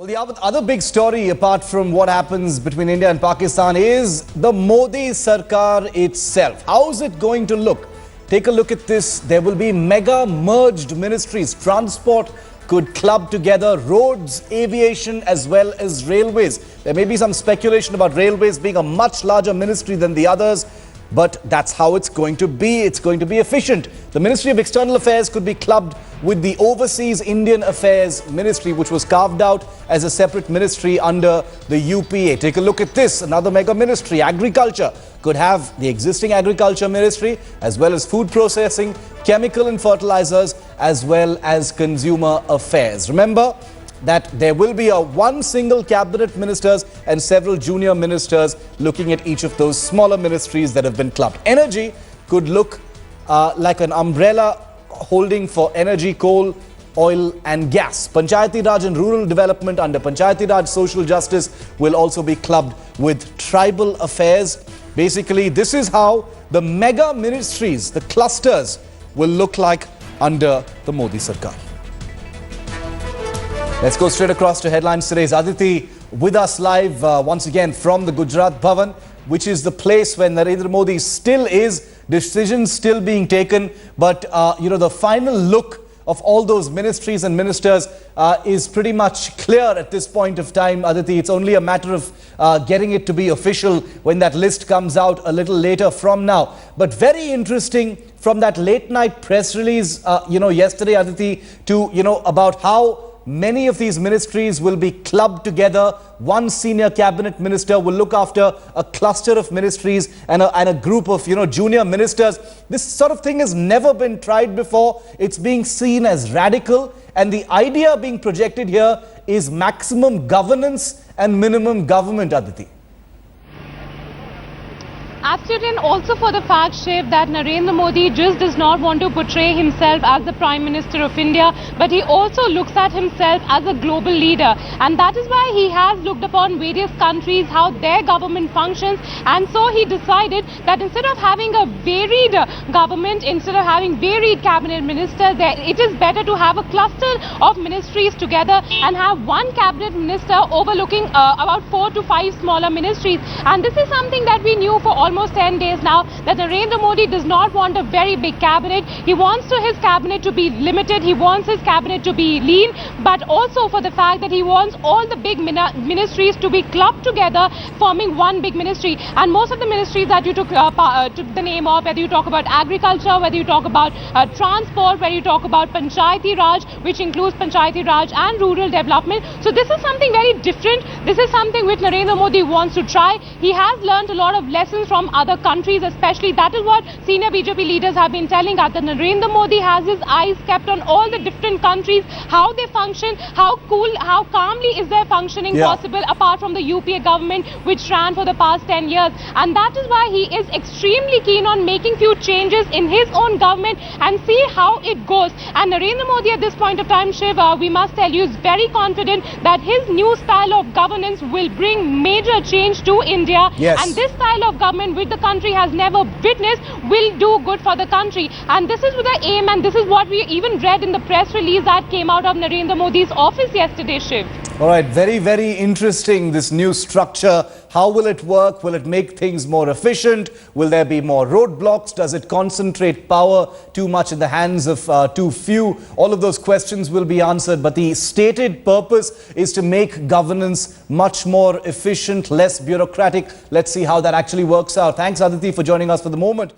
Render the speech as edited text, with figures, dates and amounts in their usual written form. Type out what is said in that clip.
Well, the other big story, apart from what happens between India and Pakistan, is the Modi Sarkar itself. How is it going to look? Take a look at this. There will be mega merged ministries. Transport could club together roads, aviation, as well as railways. There may be some speculation about railways being a much larger ministry than the others, but that's how it's going to be. It's going to be efficient. The Ministry of External Affairs could be clubbed with the Overseas Indian Affairs Ministry, which was carved out as a separate ministry under the UPA. Take a look at this, another mega ministry. Agriculture could have the existing Agriculture Ministry, as well as food processing, chemical and fertilizers, as well as consumer affairs. Remember that there will be one single cabinet ministers and several junior ministers looking at each of those smaller ministries that have been clubbed. Energy could look like an umbrella holding for energy, coal, oil and gas. Panchayati Raj and rural development under Panchayati Raj, social justice will also be clubbed with tribal affairs. Basically, this is how the mega ministries, the clusters, will look like under the Modi Sarkar. Let's go straight across to headlines today. Aditi with us live once again from the Gujarat Bhavan, which is the place where Narendra Modi still is, decisions still being taken. But, the final look of all those ministries and ministers is pretty much clear at this point of time, Aditi. It's only a matter of getting it to be official when that list comes out a little later from now. But very interesting from that late night press release, yesterday, Aditi, to, about how many of these ministries will be clubbed together. One senior cabinet minister will look after a cluster of ministries and a group of, junior ministers. This sort of thing has never been tried before. It's being seen as radical. And the idea being projected here is maximum governance and minimum government, Aditi. Absolutely, and also for the fact, Shiv, that Narendra Modi just does not want to portray himself as the Prime Minister of India, but he also looks at himself as a global leader. And that is why he has looked upon various countries, how their government functions. And so he decided that instead of having a varied government, instead of having varied cabinet ministers, it is better to have a cluster of ministries together and have one cabinet minister overlooking about 4 to 5 smaller ministries. And this is something that we knew for almost 10 days now, that Narendra Modi does not want a very big cabinet. He wants his cabinet to be limited. He wants his cabinet to be lean, but also for the fact that he wants all the big ministries to be clubbed together, forming one big ministry. And most of the ministries that you took the name of, whether you talk about agriculture, whether you talk about transport, whether you talk about Panchayati Raj, which includes Panchayati Raj and rural development. So this is something very different. This is something which Narendra Modi wants to try. He has learned a lot of lessons from other countries, especially. That is what senior BJP leaders have been telling us, that Narendra Modi has his eyes kept on all the different countries, how they function, how cool, how calmly is their functioning possible, apart from the UPA government which ran for the past 10 years. And that is why he is extremely keen on making few changes in his own government and see how it goes. And Narendra Modi at this point of time, Shiva, we must tell you, is very confident that his new style of governance will bring major change to India. Yes. And this style of government which the country has never witnessed will do good for the country. And this is the aim, and this is what we even read in the press release that came out of Narendra Modi's office yesterday, Shiv. All right, very, very interesting, this new structure. How will it work? Will it make things more efficient? Will there be more roadblocks? Does it concentrate power too much in the hands of too few? All of those questions will be answered, but the stated purpose is to make governance much more efficient, less bureaucratic. Let's see how that actually works out. Thanks, Aditi, for joining us for the moment.